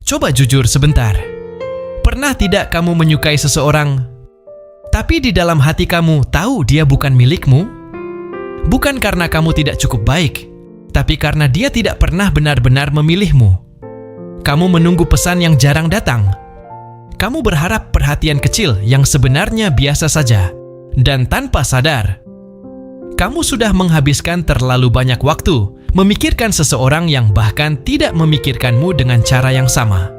Coba jujur sebentar. Pernah tidak kamu menyukai seseorang, tapi di dalam hati kamu tahu dia bukan milikmu? Bukan karena kamu tidak cukup baik, tapi karena dia tidak pernah benar-benar memilihmu. Kamu menunggu pesan yang jarang datang. Kamu berharap perhatian kecil yang sebenarnya biasa saja, dan tanpa sadar, kamu sudah menghabiskan terlalu banyak waktu memikirkan seseorang yang bahkan tidak memikirkanmu dengan cara yang sama.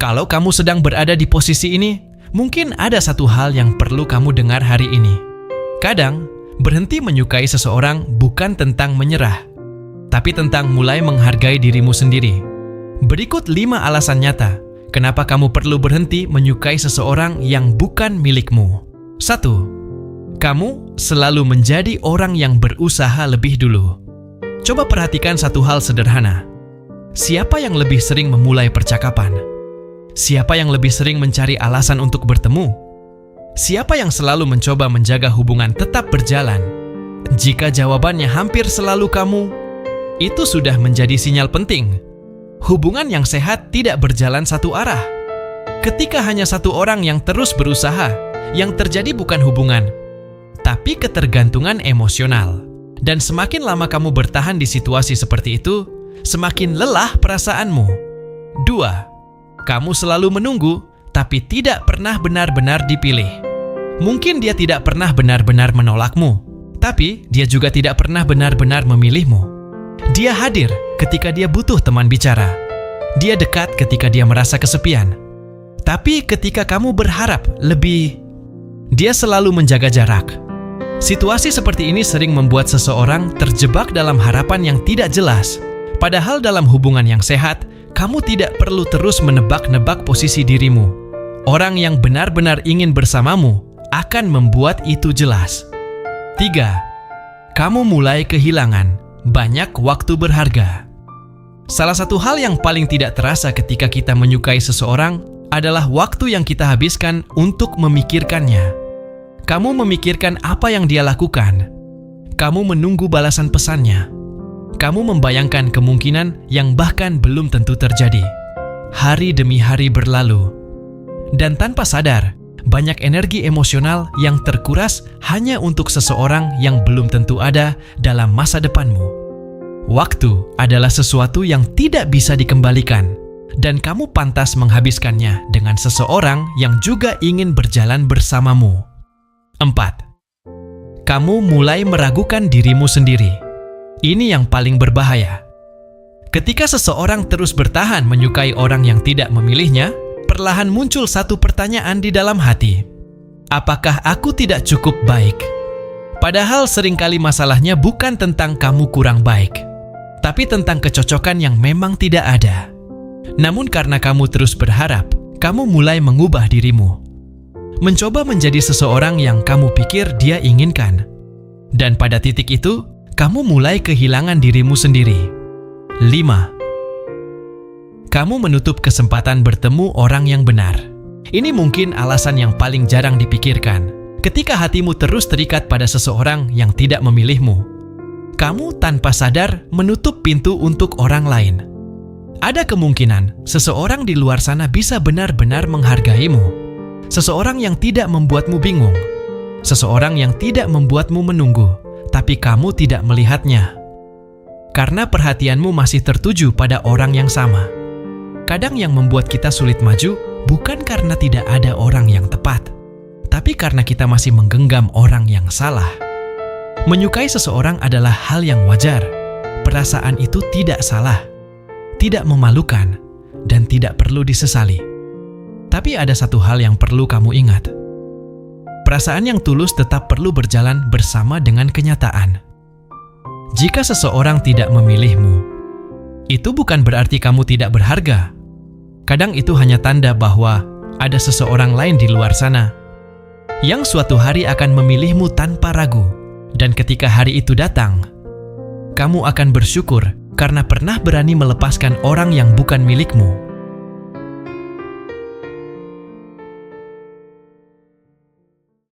Kalau kamu sedang berada di posisi ini, mungkin ada satu hal yang perlu kamu dengar hari ini. Kadang, berhenti menyukai seseorang bukan tentang menyerah, tapi tentang mulai menghargai dirimu sendiri. Berikut 5 alasan nyata kenapa kamu perlu berhenti menyukai seseorang yang bukan milikmu. 1. Kamu selalu menjadi orang yang berusaha lebih dulu. Coba perhatikan satu hal sederhana. Siapa yang lebih sering memulai percakapan? Siapa yang lebih sering mencari alasan untuk bertemu? Siapa yang selalu mencoba menjaga hubungan tetap berjalan? Jika jawabannya hampir selalu kamu, itu sudah menjadi sinyal penting. Hubungan yang sehat tidak berjalan satu arah. Ketika hanya satu orang yang terus berusaha, yang terjadi bukan hubungan, tapi ketergantungan emosional. Dan semakin lama kamu bertahan di situasi seperti itu, semakin lelah perasaanmu. 2. Kamu selalu menunggu, tapi tidak pernah benar-benar dipilih. Mungkin dia tidak pernah benar-benar menolakmu, tapi dia juga tidak pernah benar-benar memilihmu. Dia hadir ketika dia butuh teman bicara. Dia dekat ketika dia merasa kesepian. Tapi ketika kamu berharap lebih, dia selalu menjaga jarak. Situasi seperti ini sering membuat seseorang terjebak dalam harapan yang tidak jelas. Padahal dalam hubungan yang sehat, kamu tidak perlu terus menebak-nebak posisi dirimu. Orang yang benar-benar ingin bersamamu akan membuat itu jelas. 3. Kamu mulai kehilangan banyak waktu berharga. Salah satu hal yang paling tidak terasa ketika kita menyukai seseorang adalah waktu yang kita habiskan untuk memikirkannya. Kamu memikirkan apa yang dia lakukan. Kamu menunggu balasan pesannya. Kamu membayangkan kemungkinan yang bahkan belum tentu terjadi. Hari demi hari berlalu. Dan tanpa sadar, banyak energi emosional yang terkuras hanya untuk seseorang yang belum tentu ada dalam masa depanmu. Waktu adalah sesuatu yang tidak bisa dikembalikan, dan kamu pantas menghabiskannya dengan seseorang yang juga ingin berjalan bersamamu. 4. Kamu mulai meragukan dirimu sendiri. Ini yang paling berbahaya. Ketika seseorang terus bertahan menyukai orang yang tidak memilihnya, perlahan muncul satu pertanyaan di dalam hati. Apakah aku tidak cukup baik? Padahal seringkali masalahnya bukan tentang kamu kurang baik, tapi tentang kecocokan yang memang tidak ada. Namun karena kamu terus berharap, kamu mulai mengubah dirimu. Mencoba menjadi seseorang yang kamu pikir dia inginkan. Dan pada titik itu, kamu mulai kehilangan dirimu sendiri. 5. Kamu menutup kesempatan bertemu orang yang benar. Ini mungkin alasan yang paling jarang dipikirkan. Ketika hatimu terus terikat pada seseorang yang tidak memilihmu, kamu tanpa sadar menutup pintu untuk orang lain. Ada kemungkinan seseorang di luar sana bisa benar-benar menghargaimu. Seseorang yang tidak membuatmu bingung. Seseorang yang tidak membuatmu menunggu, tapi kamu tidak melihatnya. Karena perhatianmu masih tertuju pada orang yang sama. Kadang yang membuat kita sulit maju bukan karena tidak ada orang yang tepat, tapi karena kita masih menggenggam orang yang salah. Menyukai seseorang adalah hal yang wajar. Perasaan itu tidak salah, tidak memalukan, dan tidak perlu disesali. Tapi ada satu hal yang perlu kamu ingat. Perasaan yang tulus tetap perlu berjalan bersama dengan kenyataan. Jika seseorang tidak memilihmu, itu bukan berarti kamu tidak berharga. Kadang itu hanya tanda bahwa ada seseorang lain di luar sana yang suatu hari akan memilihmu tanpa ragu. Dan ketika hari itu datang, kamu akan bersyukur karena pernah berani melepaskan orang yang bukan milikmu.